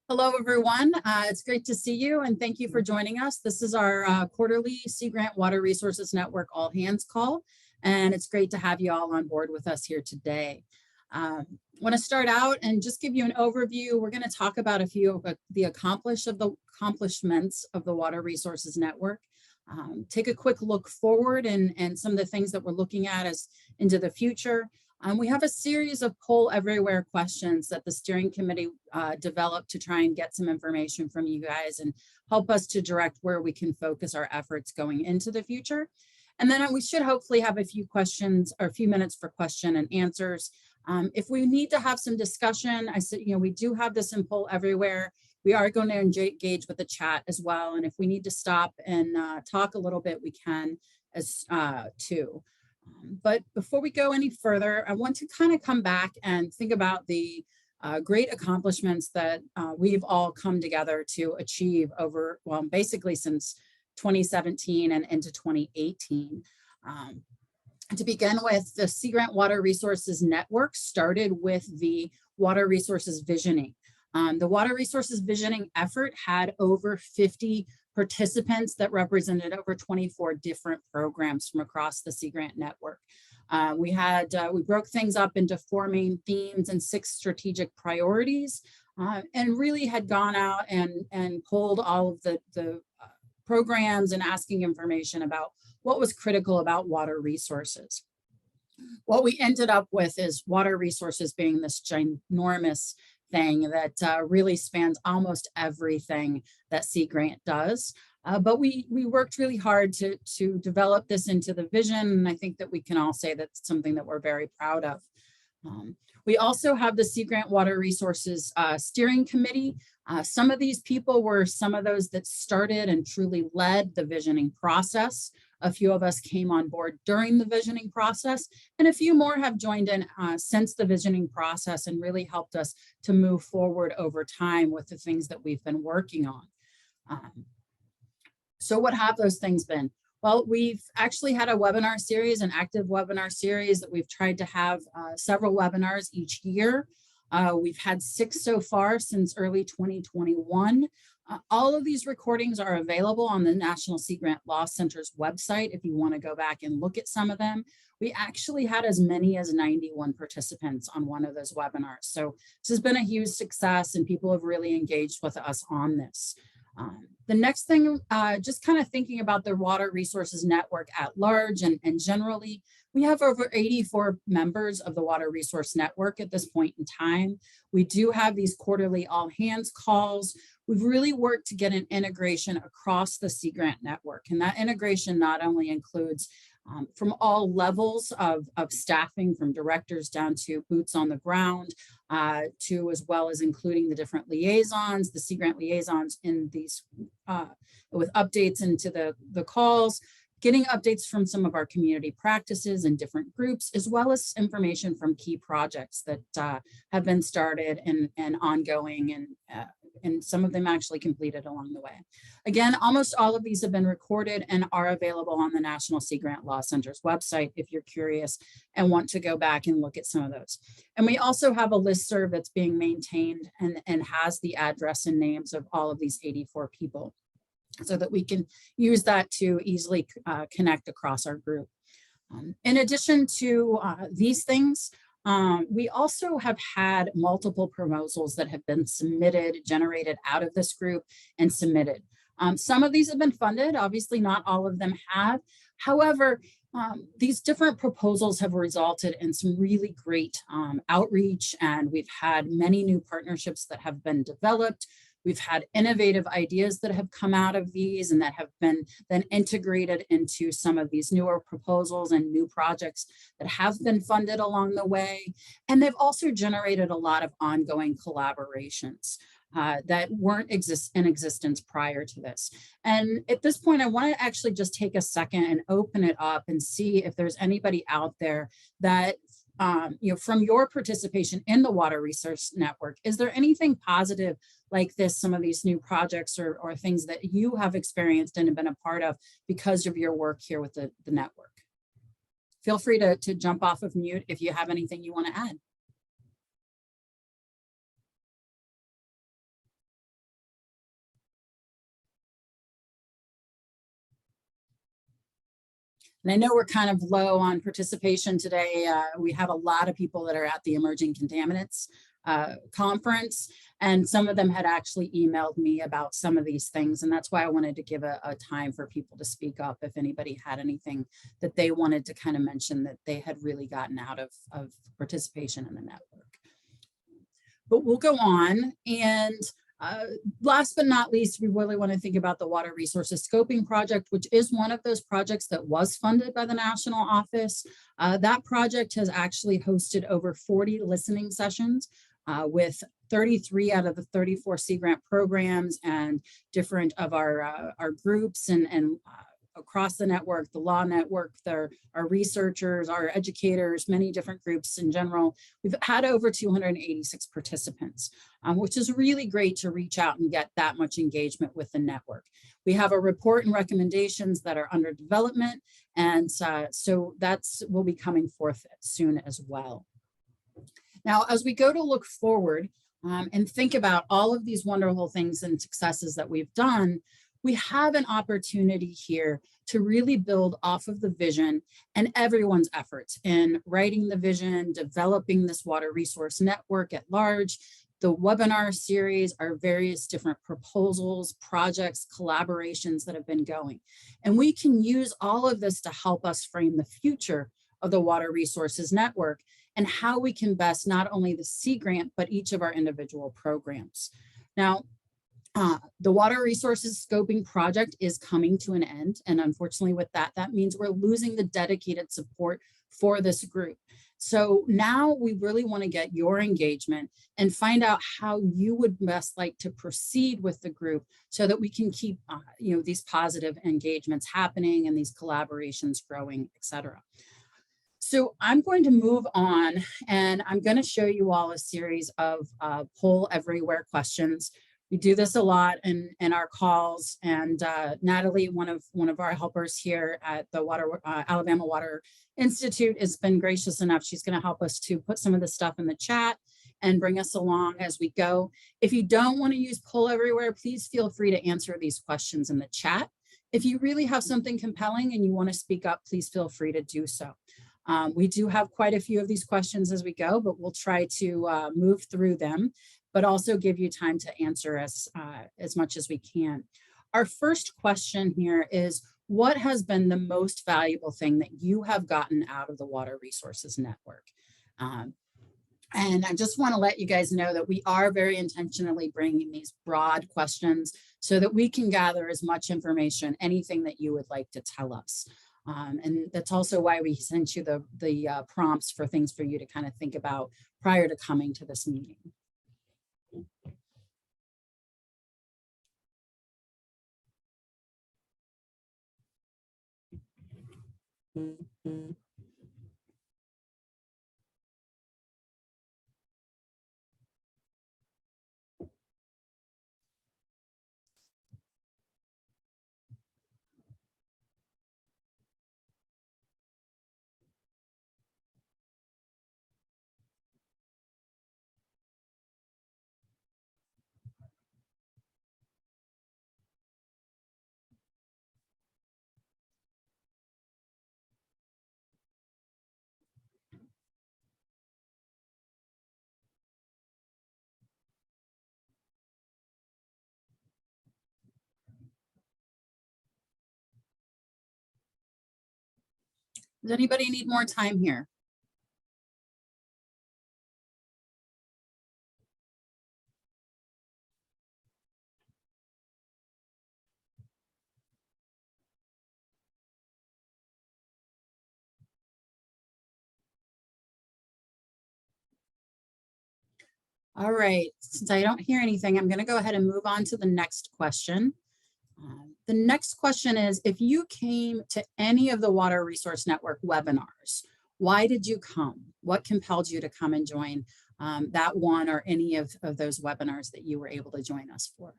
Hello, everyone. It's great to see you and thank you for joining us. This is our quarterly Sea Grant Water Resources Network all hands call, and it's great to have you all on board with us here today. I want to start out and just give you an overview. We're going to talk about a few of the accomplishments of the Water Resources Network. Take a quick look forward and some of the things that we're looking at as into the future. We have a series of poll everywhere questions that the steering committee developed to try and get some information from you guys and help us to direct where we can focus our efforts going into the future. And then we should hopefully have a few questions or a few minutes for question and answers. If we need to have some discussion, I said, we do have this in poll everywhere. We are going to engage with the chat as well. And if we need to stop and talk a little bit, we can as too. But before we go any further, I want to kind of come back and think about the great accomplishments that we've all come together to achieve over, well, basically since 2017 and into 2018. To begin with, the Sea Grant Water Resources Network started with the Water Resources Visioning. The Water Resources Visioning effort had over 50 participants that represented over 24 different programs from across the Sea Grant Network. We broke things up into 4 main themes and 6 strategic priorities, and really had gone out and pulled all of the programs and asking information about what was critical about water resources. What we ended up with is water resources being this ginormous thing that really spans almost everything that Sea Grant does. But we worked really hard to develop this into the vision, and I think that we can all say that's something that we're very proud of. We also have the Sea Grant Water Resources Steering Committee. Some of these people were some of those that started and truly led the visioning process. A few of us came on board during the visioning process, and a few more have joined in since the visioning process and really helped us to move forward over time with the things that we've been working on. So what have those things been? Well, we've actually had a webinar series, an active webinar series that we've tried to have several webinars each year. We've had 6 so far since early 2021. All of these recordings are available on the National Sea Grant Law Center's website if you want to go back and look at some of them. We actually had as many as 91 participants on one of those webinars. So this has been a huge success and people have really engaged with us on this. The next thing, just kind of thinking about the Water Resources Network at large and generally, we have over 84 members of the Water Resource Network at this point in time. We do have these quarterly all hands calls. We've really worked to get an integration across the Sea Grant Network, and that integration not only includes from all levels of staffing, from directors down to boots on the ground, to as well as including the different liaisons, the Sea Grant liaisons in these, with updates into the calls, getting updates from some of our community practices and different groups, as well as information from key projects that have been started and ongoing and some of them actually completed along the way. Again, almost all of these have been recorded and are available on the National Sea Grant Law Center's website if you're curious and want to go back and look at some of those. And we also have a listserv that's being maintained and has the address and names of all of these 84 people so that we can use that to easily connect across our group. In addition to these things, we also have had multiple proposals that have been submitted, generated out of this group and submitted. Some of these have been funded, obviously not all of them have. However, these different proposals have resulted in some really great outreach, and we've had many new partnerships that have been developed. We've had innovative ideas that have come out of these and that have been then integrated into some of these newer proposals and new projects that have been funded along the way. And they've also generated a lot of ongoing collaborations that weren't in existence prior to this. And at this point, I want to actually just take a second and open it up and see if there's anybody out there that from your participation in the Water Resource Network, is there anything positive like this, some of these new projects or things that you have experienced and have been a part of because of your work here with the network? Feel free to jump off of mute if you have anything you want to add. And I know we're kind of low on participation today. We have a lot of people that are at the Emerging Contaminants conference, and some of them had actually emailed me about some of these things. And that's why I wanted to give a time for people to speak up if anybody had anything that they wanted to kind of mention that they had really gotten out of participation in the network. But we'll go on. And last but not least, we really want to think about the Water Resources Scoping Project, which is one of those projects that was funded by the national office. That project has actually hosted over 40 listening sessions with 33 out of the 34 Sea Grant programs and different of our groups and across the network, the law network, our researchers, our educators, many different groups in general. We've had over 286 participants, which is really great to reach out and get that much engagement with the network. We have a report and recommendations that are under development, and so that's will be coming forth soon as well. Now, as we go to look forward and think about all of these wonderful things and successes that we've done, we have an opportunity here to really build off of the vision and everyone's efforts in writing the vision, developing this water resource network at large, the webinar series, our various different proposals, projects, collaborations that have been going. And we can use all of this to help us frame the future of the Water Resources Network and how we can best not only the Sea Grant, but each of our individual programs. Now, the Water Resources Scoping Project is coming to an end. And unfortunately with that, that means we're losing the dedicated support for this group. So now we really want to get your engagement and find out how you would best like to proceed with the group so that we can keep these positive engagements happening and these collaborations growing, et cetera. So I'm going to move on and I'm going to show you all a series of poll everywhere questions. We do this a lot in our calls, and Natalie, one of our helpers here at the Alabama Water Institute, has been gracious enough. She's going to help us to put some of the stuff in the chat and bring us along as we go. If you don't want to use poll everywhere, please feel free to answer these questions in the chat. If you really have something compelling and you want to speak up, please feel free to do so. We do have quite a few of these questions as we go, but we'll try to move through them, but also give you time to answer as much as we can. Our first question here is, what has been the most valuable thing that you have gotten out of the Water Resources Network? And I just want to let you guys know that we are very intentionally bringing these broad questions so that we can gather as much information, anything that you would like to tell us. And that's also why we sent you the prompts for things for you to kind of think about prior to coming to this meeting. Does anybody need more time here? All right, since I don't hear anything, I'm going to go ahead and move on to the next question. The next question is, if you came to any of the Water Resource Network webinars, why did you come? What compelled you to come and join that one or any of those webinars that you were able to join us for?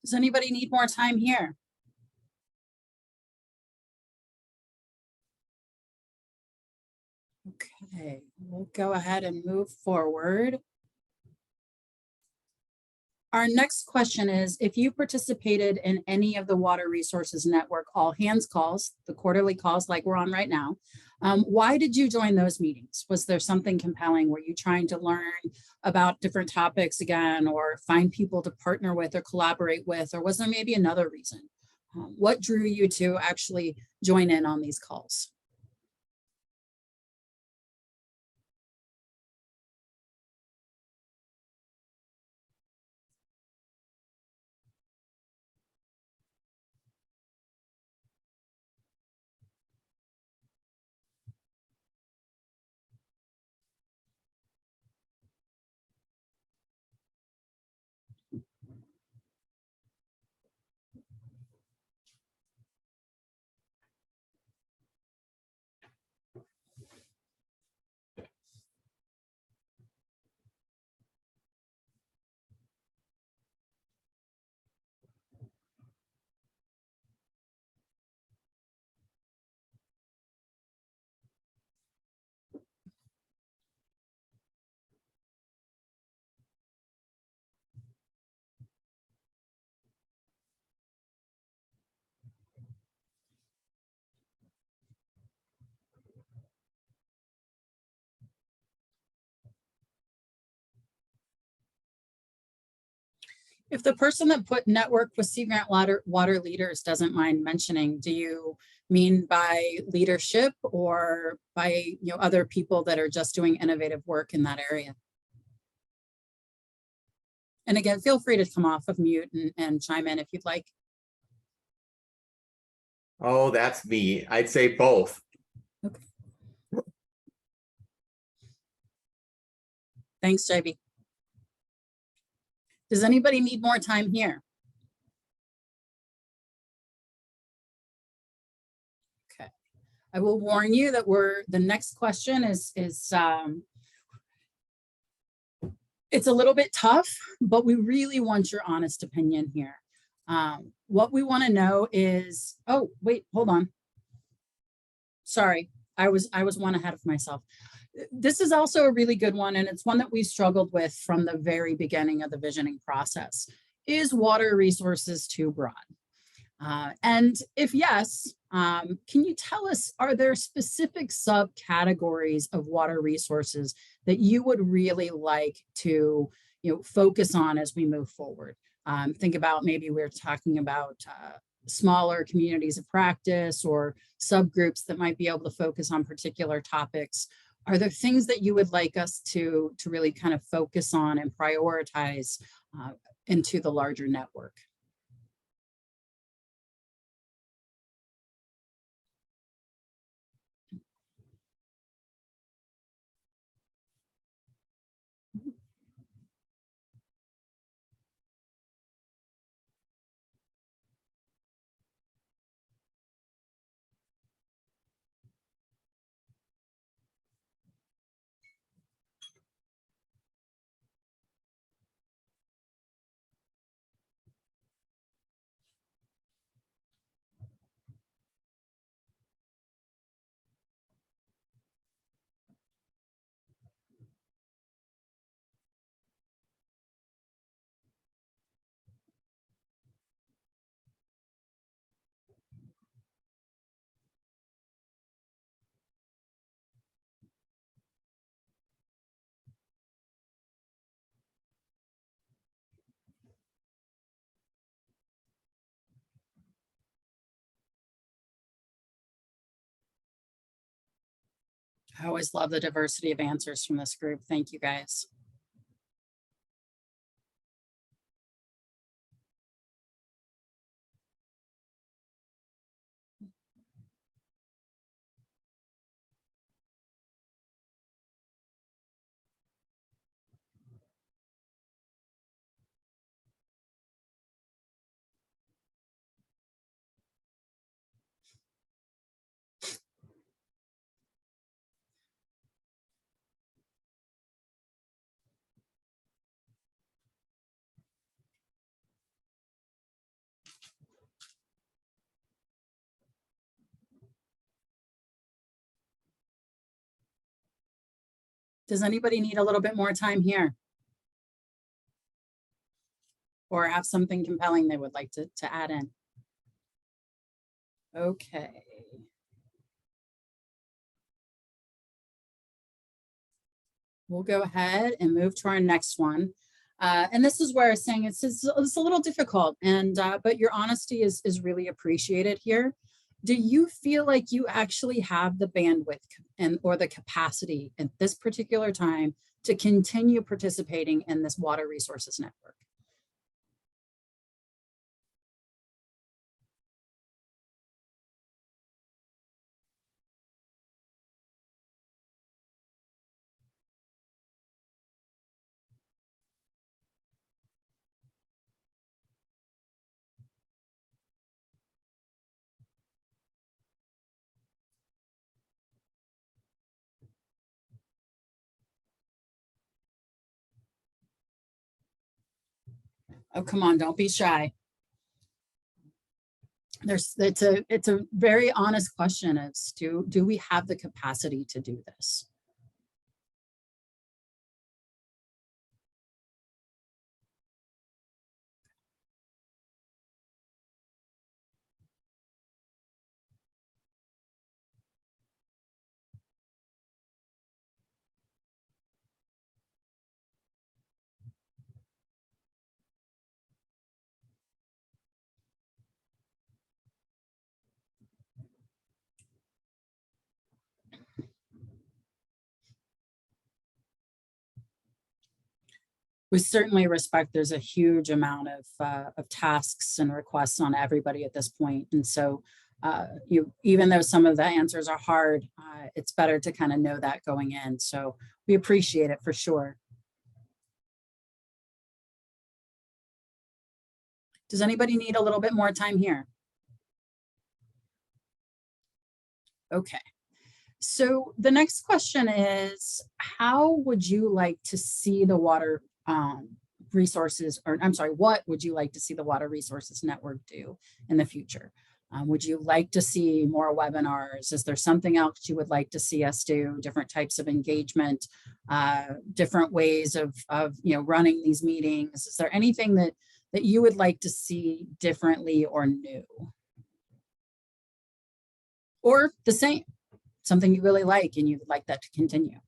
Does anybody need more time here? Okay, we'll go ahead and move forward. Our next question is, if you participated in any of the Water Resources Network all hands calls, the quarterly calls like we're on right now, why did you join those meetings? Was there something compelling? Were you trying to learn about different topics again, or find people to partner with or collaborate with, or was there maybe another reason? What drew you to actually join in on these calls? If the person that put network with Sea Grant water leaders doesn't mind mentioning, do you mean by leadership or by other people that are just doing innovative work in that area? And again, feel free to come off of mute and chime in if you'd like. Oh, that's me. I'd say both. Okay. Thanks, JB. Does anybody need more time here? Okay. I will warn you that the next question is it's a little bit tough, but we really want your honest opinion here. What we want to know is, oh, wait, hold on. Sorry, I was one ahead of myself. This is also a really good one, and it's one that we struggled with from the very beginning of the visioning process. Is water resources too broad? And if yes, can you tell us, are there specific subcategories of water resources that you would really like to focus on as we move forward? Think about maybe we're talking about smaller communities of practice or subgroups that might be able to focus on particular topics. Are there things that you would like us to really kind of focus on and prioritize into the larger network? I always love the diversity of answers from this group. Thank you, guys. Does anybody need a little bit more time here? Or have something compelling they would like to add in? Okay. We'll go ahead and move to our next one. And this is where I was saying it's a little difficult, and but your honesty is really appreciated here. Do you feel like you actually have the bandwidth and or the capacity at this particular time to continue participating in this water resources network? Oh, come on, don't be shy. It's a very honest question. It's do we have the capacity to do this? We certainly respect there's a huge amount of tasks and requests on everybody at this point. And so even though some of the answers are hard, it's better to kind of know that going in. So we appreciate it for sure. Does anybody need a little bit more time here? Okay. So the next question is, how would you like to see the water resources, or I'm sorry, what would you like to see the Water Resources Network do in the future? Would you like to see more webinars? Is there something else you would like to see us do? Different types of engagement, different ways of running these meetings? Is there anything that you would like to see differently or new? Or the same, something you really like and you'd like that to continue?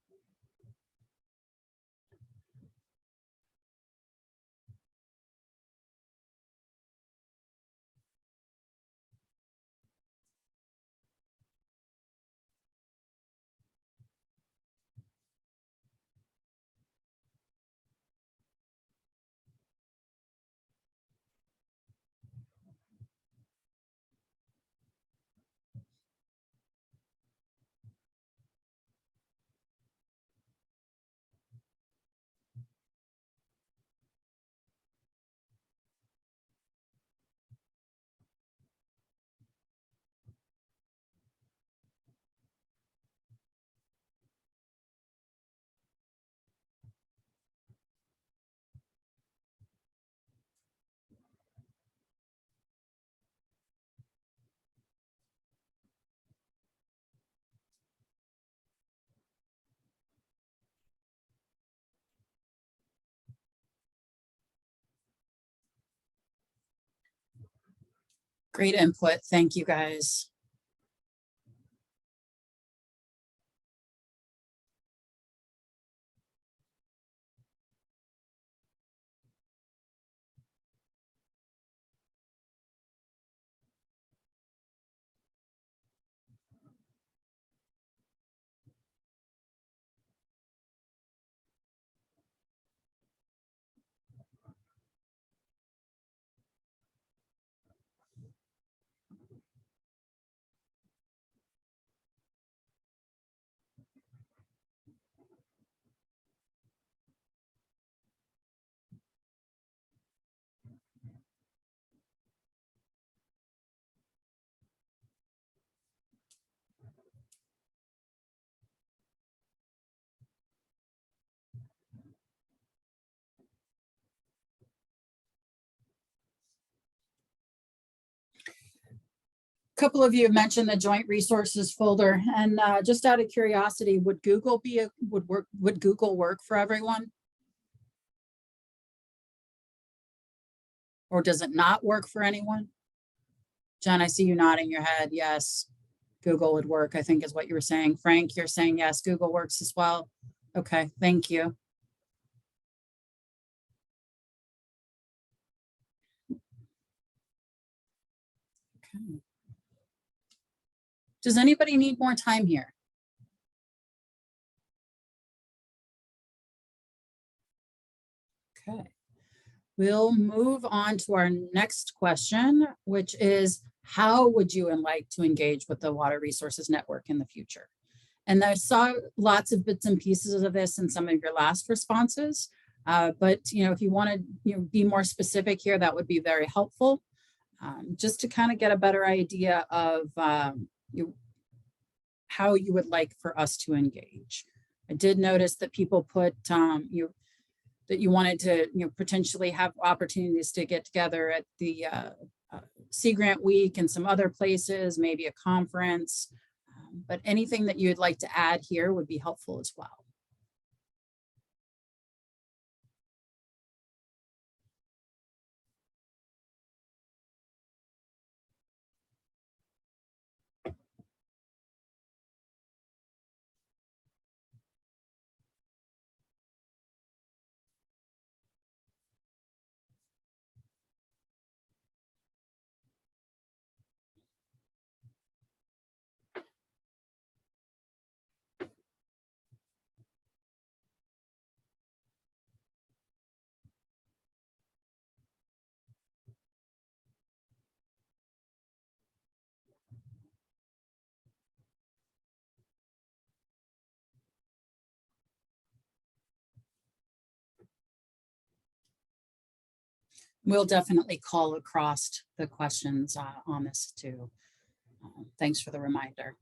Great input. Thank you, guys. couple of you have mentioned the joint resources folder, and just out of curiosity, would Google would Google work for everyone? Or does it not work for anyone? Jen, I see you nodding your head. Yes, Google would work, I think is what you were saying. Frank, you're saying yes, Google works as well. Okay, thank you. Okay. Does anybody need more time here? Okay. We'll move on to our next question, which is, how would you like to engage with the Water Resources Network in the future? And I saw lots of bits and pieces of this in some of your last responses, but if you want to be more specific here, that would be very helpful, just to kind of get a better idea of how you would like for us to engage. I did notice that people put that you wanted to potentially have opportunities to get together at the Sea Grant Week and some other places, maybe a conference, but anything that you'd like to add here would be helpful as well. We'll definitely call across the questions on this too. Thanks for the reminder.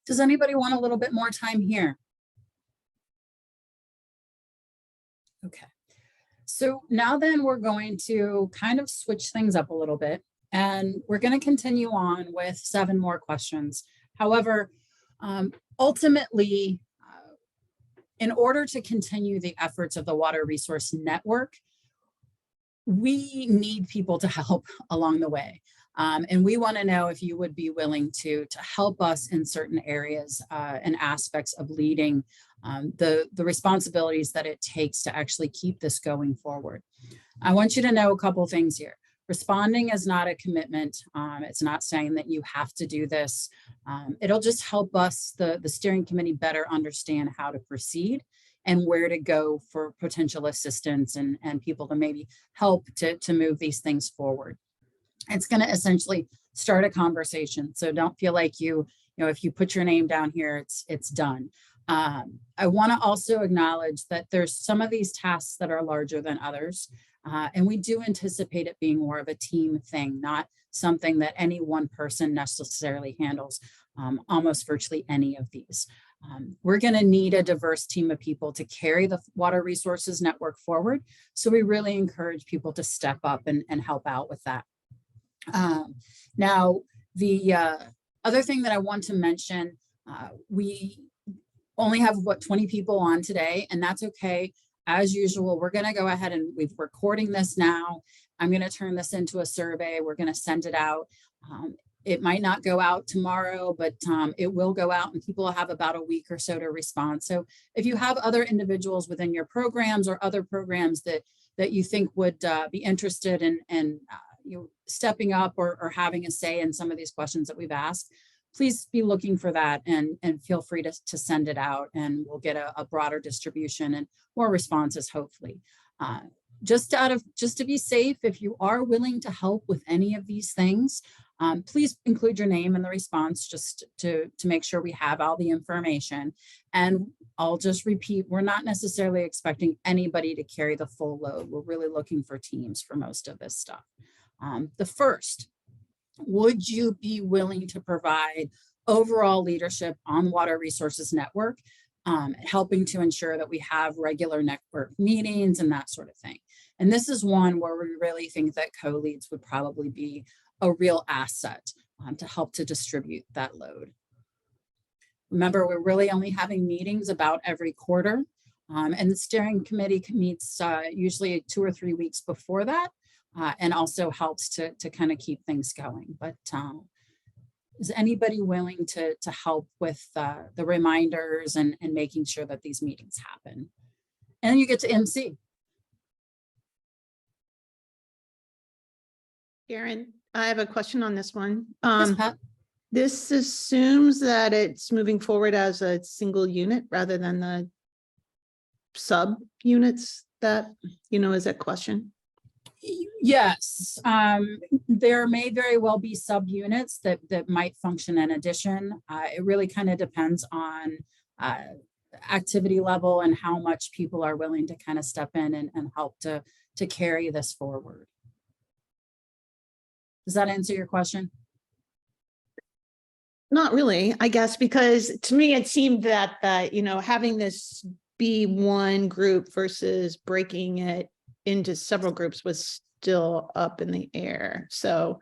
Does anybody want a little bit more time here? Okay. So now then we're going to kind of switch things up a little bit, and we're going to continue on with 7 more questions. However, ultimately, in order to continue the efforts of the Water Resource Network, we need people to help along the way. And we want to know if you would be willing to help us in certain areas and aspects of leading the responsibilities that it takes to actually keep this going forward. I want you to know a couple things here. Responding is not a commitment. It's not saying that you have to do this. It'll just help us, the steering committee, better understand how to proceed and where to go for potential assistance and people to maybe help to move these things forward. It's going to essentially start a conversation. So don't feel like if you put your name down here, it's done. I want to also acknowledge that there's some of these tasks that are larger than others. And we do anticipate it being more of a team thing, not something that any one person necessarily handles, almost virtually any of these. We're going to need a diverse team of people to carry the Water Resources Network forward. So we really encourage people to step up and help out with that. Now, the other thing that I want to mention, we only have 20 people on today, and that's okay. As usual, we're going to go ahead and we're recording this now. I'm going to turn this into a survey. We're going to send it out. It might not go out tomorrow, but it will go out, and people will have about a week or so to respond. So if you have other individuals within your programs or other programs that you think would be interested in stepping up or having a say in some of these questions that we've asked, please be looking for that and feel free to send it out, and we'll get a broader distribution and more responses, hopefully. Just to be safe, if you are willing to help with any of these things, Please include your name in the response just to make sure we have all the information. And I'll just repeat, we're not necessarily expecting anybody to carry the full load. We're really looking for teams for most of this stuff. The first, would you be willing to provide overall leadership on Water Resources Network, helping to ensure that we have regular network meetings and that sort of thing? And this is one where we really think that co-leads would probably be a real asset to help to distribute that load. Remember, we're really only having meetings about every quarter, and the steering committee meets usually 2 or 3 weeks before that, and also helps to kind of keep things going. But is anybody willing to help with the reminders and making sure that these meetings happen? And then you get to MC. Karen, I have a question on this one. Yes, Pat? This assumes that it's moving forward as a single unit rather than the sub units that, is at question. Yes, there may very well be subunits that might function in addition. It really kind of depends on activity level and how much people are willing to kind of step in and help to carry this forward. Does that answer your question? Not really, I guess, because to me, it seemed that, having this be one group versus breaking it into several groups was still up in the air. So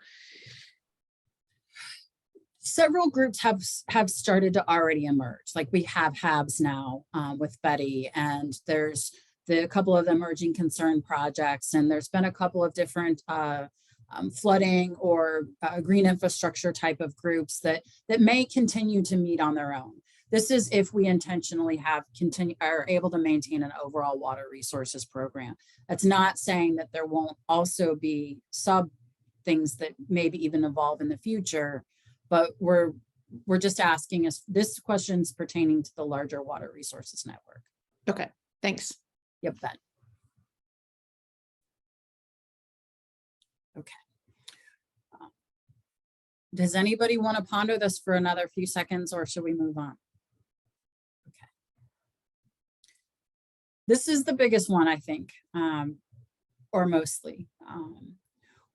several groups have started to already emerge. Like we have HABs now with Betty, and there's a couple of emerging concern projects, and there's been a couple of different flooding or green infrastructure type of groups that may continue to meet on their own. This is if we intentionally are able to maintain an overall water resources program. That's not saying that there won't also be sub things that maybe even evolve in the future, but we're just asking us, this question's pertaining to the larger water resources network. okay, thanks. Yep, Ben. Okay. Does anybody want to ponder this for another few seconds, or should we move on? Okay. This is the biggest one, I think, or mostly.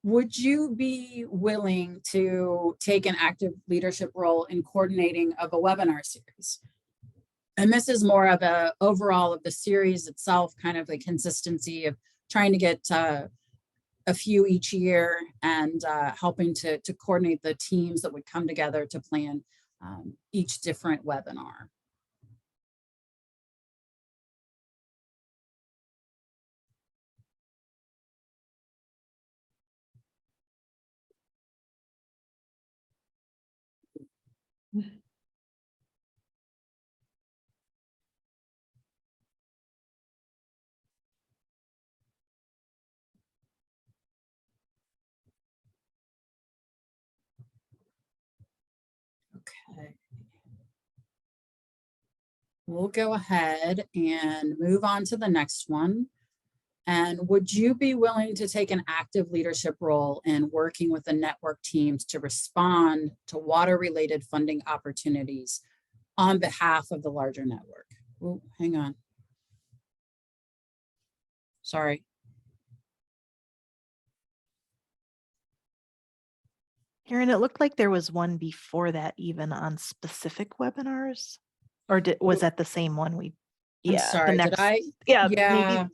Would you be willing to take an active leadership role in coordinating of a webinar series? And this is more of a overall of the series itself, kind of the consistency of trying to get a few each year and helping to coordinate the teams that would come together to plan each different webinar. Okay. We'll go ahead and move on to the next one. And would you be willing to take an active leadership role in working with the network teams to respond to water-related funding opportunities on behalf of the larger network? Oh, hang on. Sorry. Karen, it looked like there was one before that even on specific webinars, or was that the same one we? I'm Yeah, sorry, the next. did I? Yeah,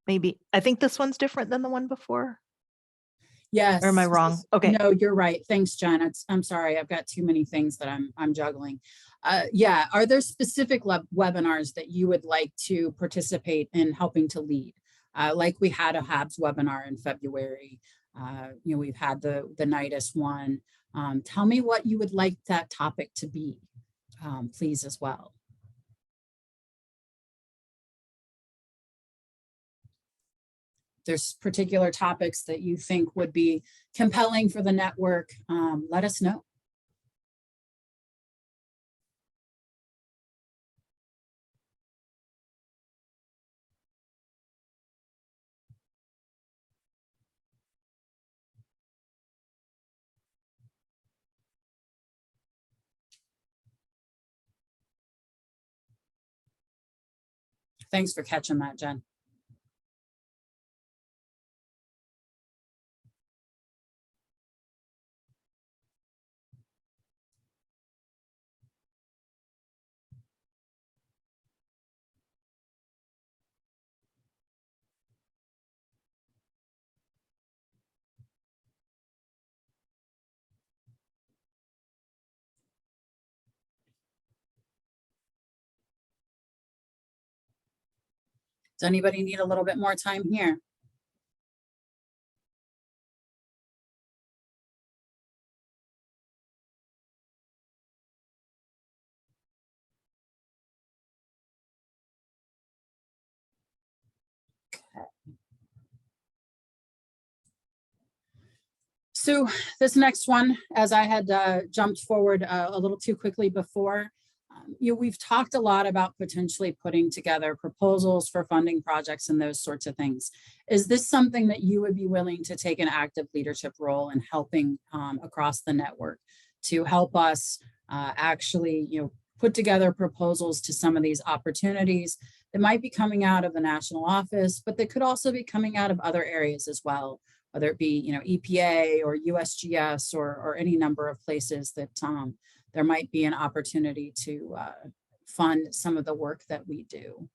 maybe. I think this one's different than the one before. Yes. Or am I wrong? Okay. No, you're right. Thanks, Jen. I'm sorry. I've got too many things that I'm juggling. Yeah. Are there specific webinars that you would like to participate in helping to lead? Like we had a HABS webinar in February. We've had the NIDIS one. Tell me what you would like that topic to be, please, as well. There's particular topics that you think would be compelling for the network, let us know. Thanks for catching that, Jen. Does anybody need a little bit more time here? So this next one, as I had jumped forward a little too quickly before, we've talked a lot about potentially putting together proposals for funding projects and those sorts of things. Is this something that you would be willing to take an active leadership role in helping across the network to help us actually, put together proposals to some of these opportunities that might be coming out of the national office, but that could also be coming out of other areas as well, whether it be, EPA or USGS or any number of places that there might be an opportunity to fund some of the work that we do.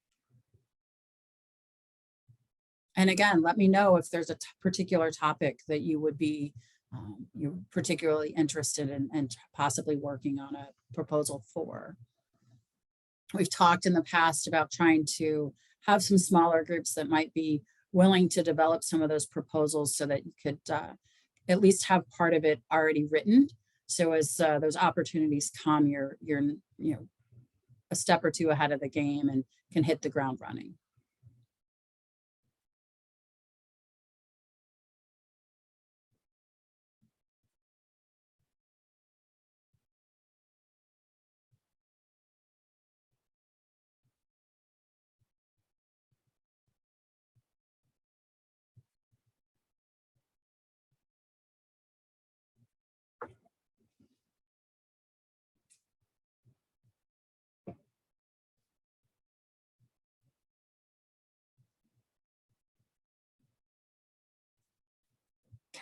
And again, let me know if there's a particular topic that you would be you're particularly interested in and possibly working on a proposal for. We've talked in the past about trying to have some smaller groups that might be willing to develop some of those proposals so that you could at least have part of it already written. So as those opportunities come, you're a step or two ahead of the game and can hit the ground running.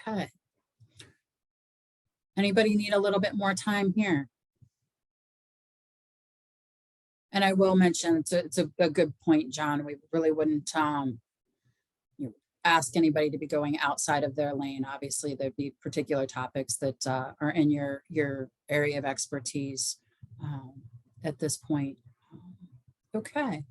Okay. Anybody need a little bit more time here? And I will mention, it's a good point, John. We really wouldn't ask anybody to be going outside of their lane. Obviously, there'd be particular topics that are in your area of expertise at this point. Okay,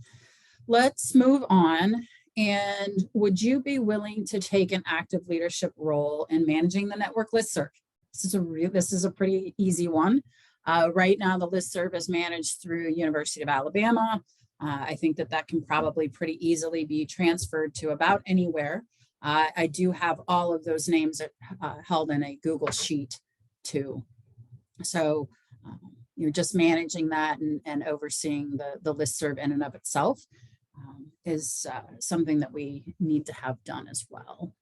let's move on. And would you be willing to take an active leadership role in managing the network listserv? This is a pretty easy one. Right now, the listserv is managed through University of Alabama. I think that can probably pretty easily be transferred to about anywhere. I do have all of those names held in a Google Sheet too. So you're just managing that and overseeing the listserv in and of itself is something that we need to have done as well.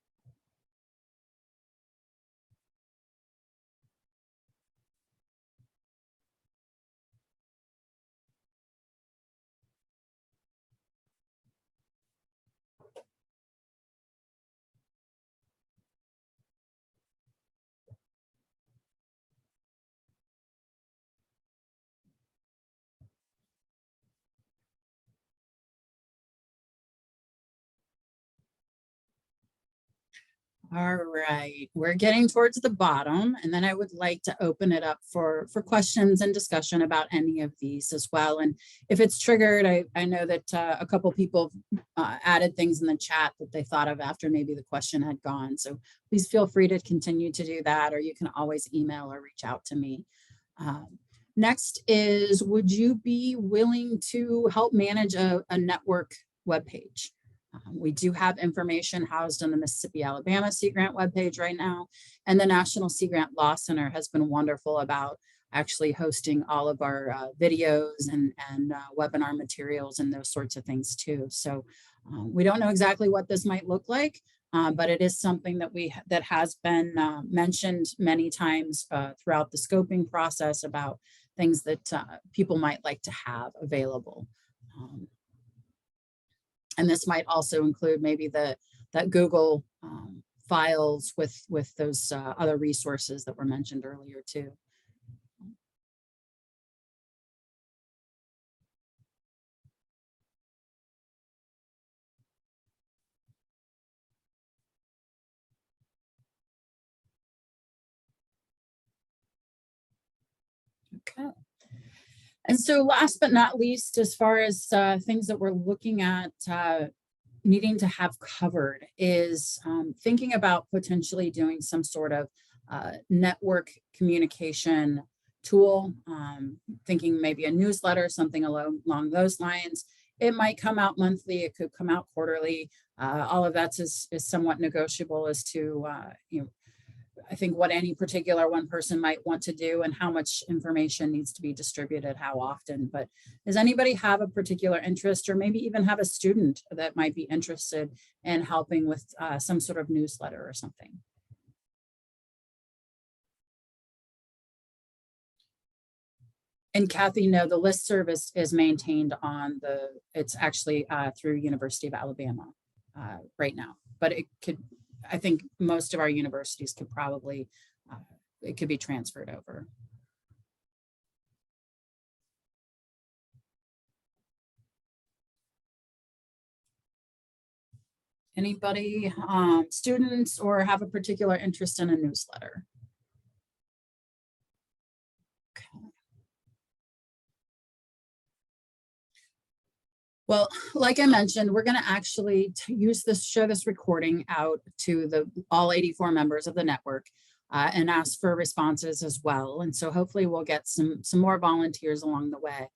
All right, we're getting towards the bottom, and then I would like to open it up for questions and discussion about any of these as well. And if it's triggered, I know that a couple people added things in the chat that they thought of after maybe the question had gone. So please feel free to continue to do that, or you can always email or reach out to me. Next is, would you be willing to help manage a network webpage? We do have information housed on the Mississippi Alabama Sea Grant webpage right now, and the National Sea Grant Law Center has been wonderful about actually hosting all of our videos and webinar materials and those sorts of things too. So we don't know exactly what this might look like, but it is something that has been mentioned many times throughout the scoping process about things that people might like to have available. And this might also include maybe that Google files with those other resources that were mentioned earlier too. Okay. And so last but not least, as far as things that we're looking at needing to have covered is thinking about potentially doing some sort of network communication tool, thinking maybe a newsletter, something along those lines. It might come out monthly, it could come out quarterly. All of that is somewhat negotiable as to, I think what any particular one person might want to do and how much information needs to be distributed, how often. But does anybody have a particular interest, or maybe even have a student that might be interested in helping with some sort of newsletter or something? And Kathy, no, the listserv is maintained on it's actually through University of Alabama right now, but it could, I think most of our universities could probably, it could be transferred over. Anybody, students, or have a particular interest in a newsletter? Okay. Well, like I mentioned, we're going to actually share this recording out to all 84 members of the network and ask for responses as well. And so hopefully we'll get some more volunteers along the way.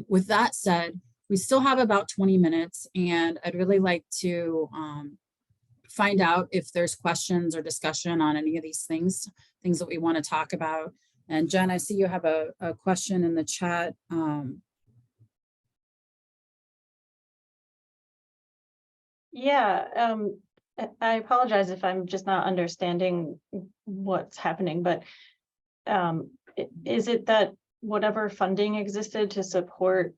With that said, we still have about 20 minutes, and I'd really like to find out if there's questions or discussion on any of these things that we want to talk about. And Jen, I see you have a question in the chat. Yeah, I apologize if I'm just not understanding what's happening, but is it that whatever funding existed to support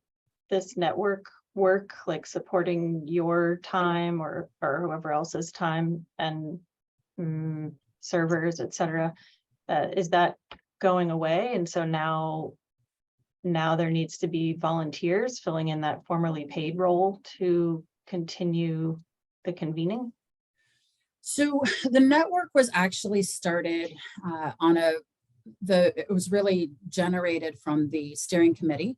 this network work, like supporting your time or whoever else's time and servers, et cetera, is that going away? And so now there needs to be volunteers filling in that formerly paid role to continue the convening? So the network was actually started it was really generated from the steering committee.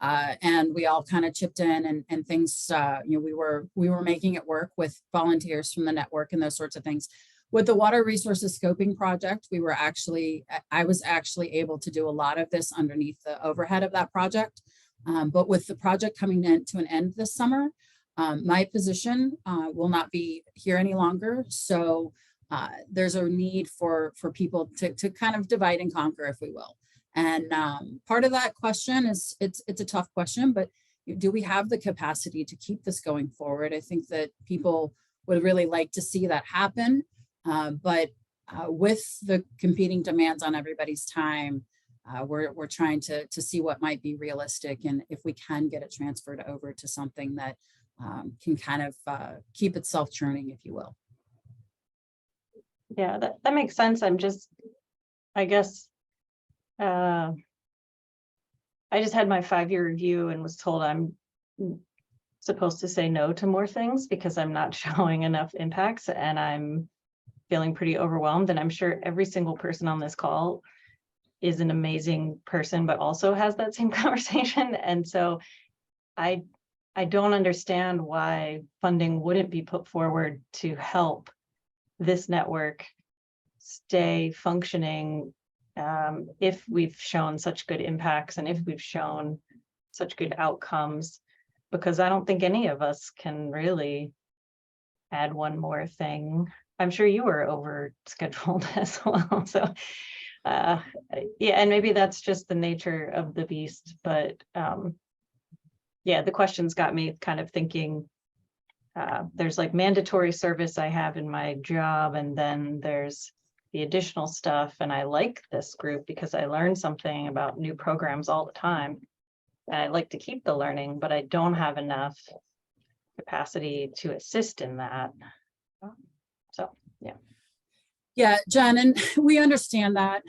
And we all kind of chipped in and things, we were making it work with volunteers from the network and those sorts of things. With the water resources scoping project, I was actually able to do a lot of this underneath the overhead of that project. But with the project coming to an end this summer, my position will not be here any longer. So there's a need for people to kind of divide and conquer, if we will. And part of that question is, it's a tough question, but do we have the capacity to keep this going forward? I think that people would really like to see that happen. But with the competing demands on everybody's time, we're trying to see what might be realistic, and if we can get it transferred over to something that can kind of keep itself churning, if you will. Yeah, that makes sense. I'm just, I guess, I just had my 5-year review and was told I'm supposed to say no to more things because I'm not showing enough impacts, and I'm feeling pretty overwhelmed. And I'm sure every single person on this call is an amazing person, but also has that same conversation. And so I don't understand why funding wouldn't be put forward to help this network stay functioning if we've shown such good impacts and if we've shown such good outcomes, because I don't think any of us can really add one more thing. I'm sure you were over scheduled as well. So yeah, and maybe that's just the nature of the beast, but yeah, the questions got me kind of thinking, there's like mandatory service I have in my job, and then there's the additional stuff. And I like this group because I learn something about new programs all the time. And I like to keep the learning, but I don't have enough capacity to assist in that. So, yeah. Yeah, Jen, and we understand that.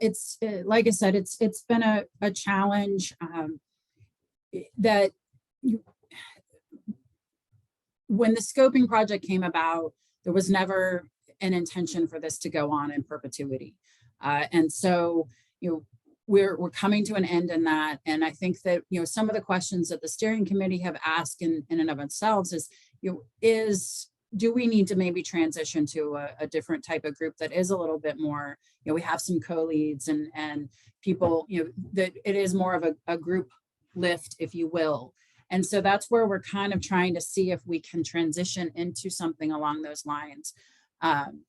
It's like I said, it's been a challenge that when the scoping project came about, there was never an intention for this to go on in perpetuity. And so, we're coming to an end in that. And I think that, some of the questions that the steering committee have asked in and of themselves is, do we need to maybe transition to a different type of group that is a little bit more, we have some co-leads and people, that it is more of a group lift, if you will. And so that's where we're kind of trying to see if we can transition into something along those lines.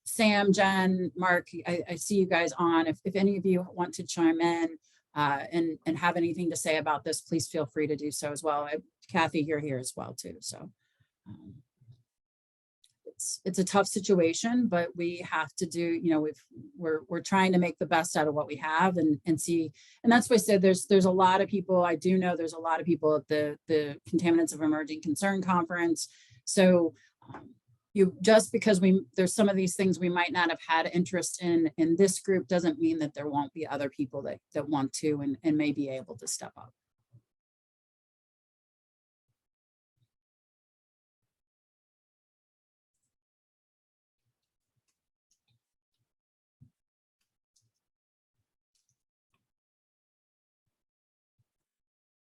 Sam, Jen, Mark, I see you guys on. If any of you want to chime in and have anything to say about this, please feel free to do so as well. Kathy, you're here as well too. So it's a tough situation, but we have to do, we're trying to make the best out of what we have and see. And that's why I said there's a lot of people. I do know there's a lot of people at the Contaminants of Emerging Concern conference. So just because there's some of these things we might not have had interest in this group doesn't mean that there won't be other people that want to and may be able to step up.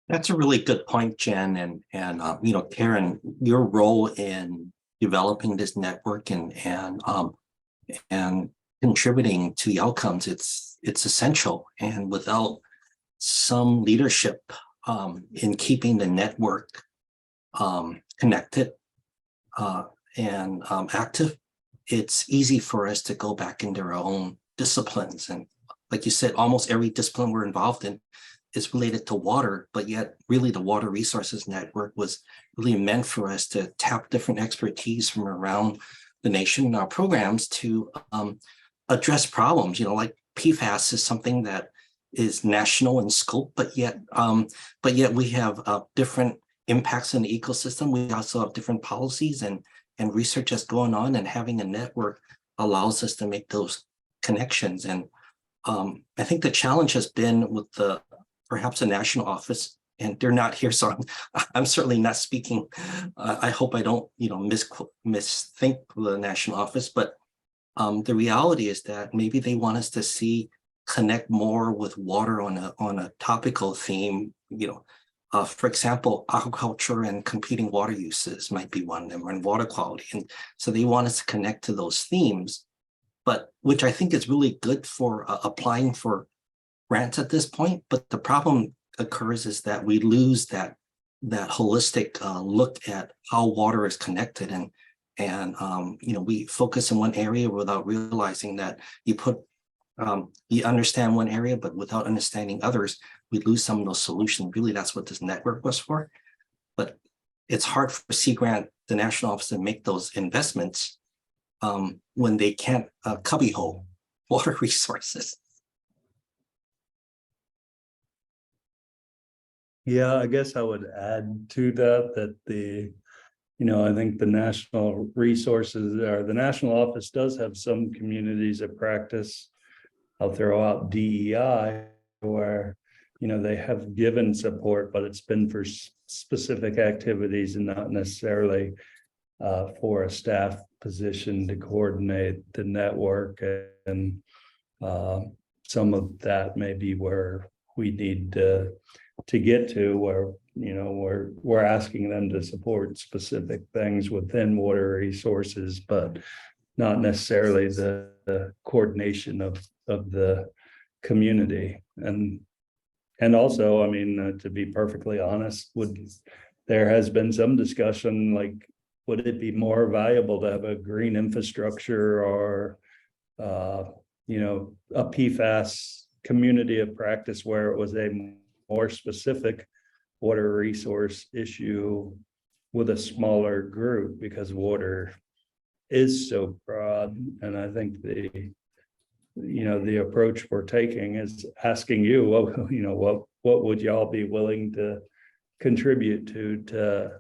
That's a really good point, Jen, and Karen, your role in developing this network and contributing to the outcomes, it's essential. And without some leadership in keeping the network connected and active, it's easy for us to go back into our own disciplines. And like you said, almost every discipline we're involved in is related to water, but yet really the Water Resources Network was really meant for us to tap different expertise from around the nation in our programs to address problems. Like PFAS is something that is national in scope, but yet we have different impacts in the ecosystem. We also have different policies and research that's going on, and having a network allows us to make those connections. And I think the challenge has been with perhaps a national office, and they're not here, so I'm certainly not speaking. I hope I don't, misthink the national office, but the reality is that maybe they want us to connect more with water on a topical theme. For example, aquaculture and competing water uses might be one of them, and water quality, and so they want us to connect to those themes, but which I think is really good for applying for grants at this point. But the problem occurs is that we lose that holistic look at how water is connected, and we focus in one area without realizing that you understand one area, but without understanding others, we lose some of those solutions. Really, that's what this network was for. But it's hard for Sea Grant, the national office, to make those investments when they can't cubbyhole water resources. Yeah, I guess I would add to that I think the national resources or the national office does have some communities of practice. I'll throw out DEI, where they have given support, but it's been for specific activities and not necessarily for a staff position to coordinate the network. And some of that may be where we need to get to, where we're asking them to support specific things within water resources, but not necessarily the coordination of the community. And also, to be perfectly honest, there has been some discussion, like, would it be more valuable to have a green infrastructure or a PFAS community of practice where it was a more specific water resource issue with a smaller group, because water is so broad. And I think the approach we're taking is asking you, what would y'all be willing to contribute to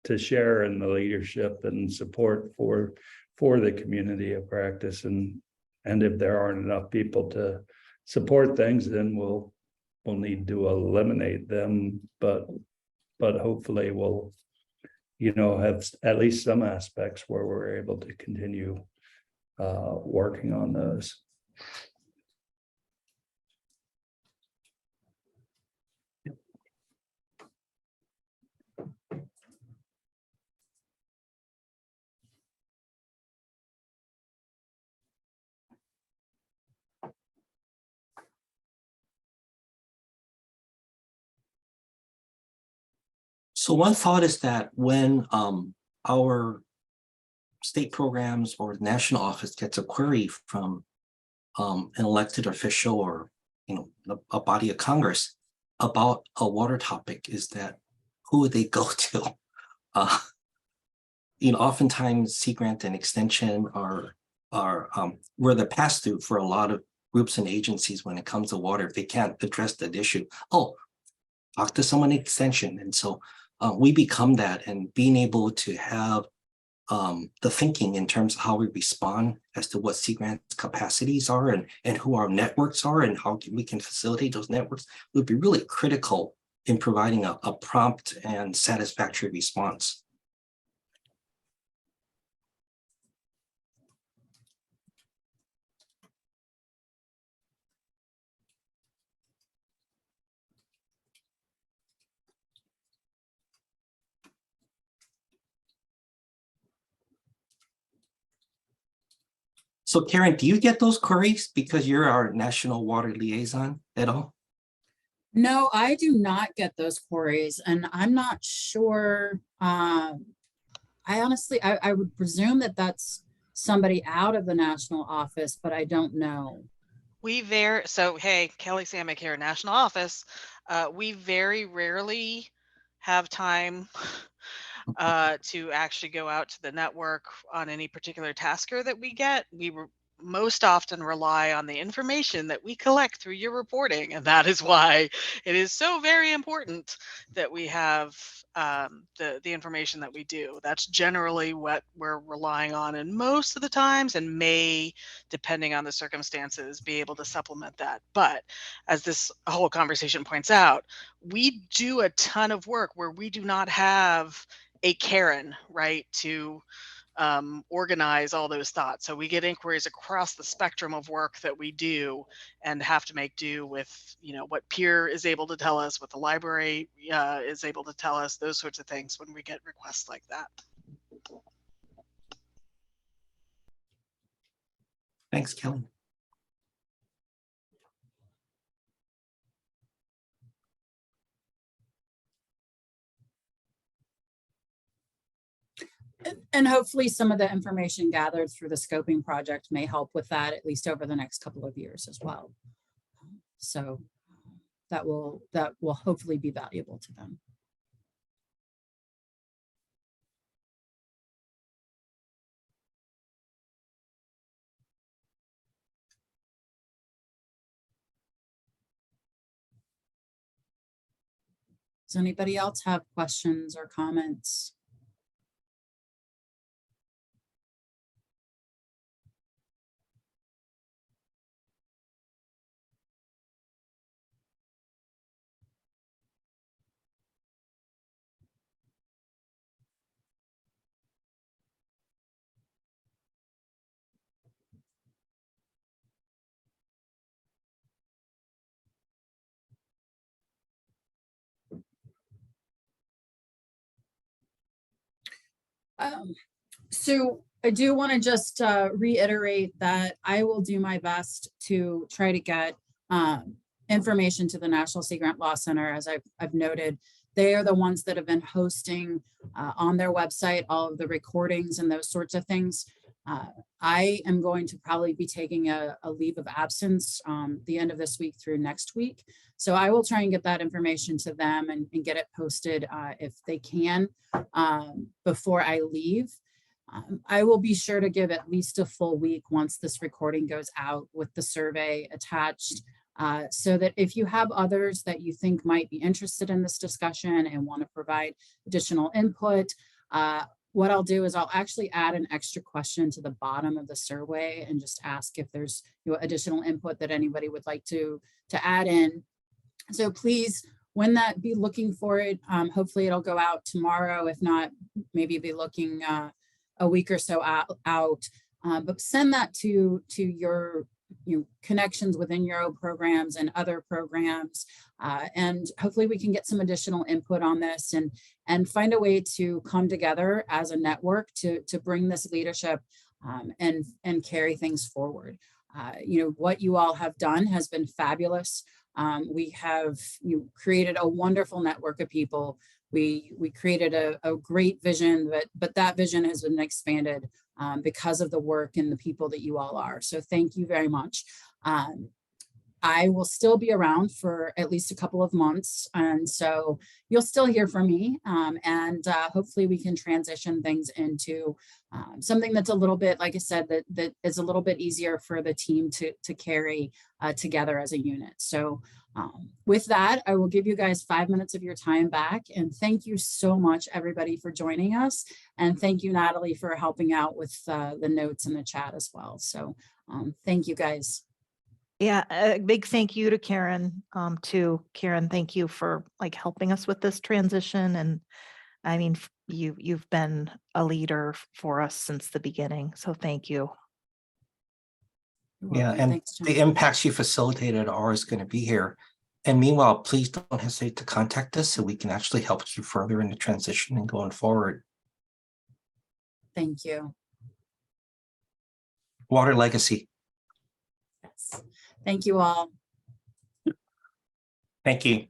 to share in the leadership and support for the community of practice. And if there aren't enough people to support things, then we'll need to eliminate them. But hopefully we'll, have at least some aspects where we're able to continue working on those. So one thought is that when our state programs or national office gets a query from an elected official or a body of Congress about a water topic, is that who would they go to? Oftentimes Sea Grant and Extension are we're the pass through for a lot of groups and agencies when it comes to water. If they can't address that issue, talk to someone in Extension. And so we become that, and being able to have the thinking in terms of how we respond as to what Sea Grant's capacities are and who our networks are and how we can facilitate those networks would be really critical in providing a prompt and satisfactory response. So Karen, do you get those queries because you're our national water liaison at all? No, I do not get those queries, and I'm not sure. I honestly, I would presume that that's somebody out of the national office, but I don't know. So hey, Kelly Samick here, national office. We very rarely have time to actually go out to the network on any particular tasker that we get. We most often rely on the information that we collect through your reporting, and that is why it is so very important that we have the information that we do. That's generally what we're relying on, and most of the times, and may, depending on the circumstances, be able to supplement that. But as this whole conversation points out, we do a ton of work where we do not have a Karen, right, to organize all those thoughts. So we get inquiries across the spectrum of work that we do, and have to make do with, what peer is able to tell us, what the library is able to tell us, those sorts of things when we get requests like that. Thanks, Kelly. And hopefully some of the information gathered through the scoping project may help with that, at least over the next couple of years as well. So that will hopefully be valuable to them. Does anybody else have questions or comments? So I do want to just reiterate that I will do my best to try to get information to the National Sea Grant Law Center. As I've noted, they are the ones that have been hosting on their website all of the recordings and those sorts of things. I am going to probably be taking a leave of absence the end of this week through next week. So I will try and get that information to them and get it posted if they can before I leave. I will be sure to give at least a full week once this recording goes out with the survey attached, so that if you have others that you think might be interested in this discussion and want to provide additional input, What I'll do is I'll actually add an extra question to the bottom of the survey and just ask if there's additional input that anybody would like to add in. So please, when that, be looking for it. Hopefully it'll go out tomorrow. If not, maybe be looking a week or so out. But send that to your connections within Euro programs and other programs. And hopefully we can get some additional input on this and find a way to come together as a network to bring this leadership and carry things forward. What you all have done has been fabulous. We have created a wonderful network of people. We created a great vision, but that vision has been expanded because of the work and the people that you all are. So thank you very much. I will still be around for at least a couple of months. And so you'll still hear from me. And hopefully we can transition things into something that's a little bit, like I said, that is a little bit easier for the team to carry together as a unit. So with that, I will give you guys 5 minutes of your time back. And thank you so much, everybody, for joining us. And thank you, Natalie, for helping out with the notes in the chat as well. So thank you, guys. Yeah, a big thank you to Karen, too. Karen, thank you for helping us with this transition. And I mean, you've been a leader for us since the beginning. So thank you. You're Yeah, welcome. and Thanks, Jen. the impacts you facilitated are always going to be here. And meanwhile, please don't hesitate to contact us so we can actually help you further in the transition and going forward. Thank you. Water legacy. Yes. Thank you all. Thank you.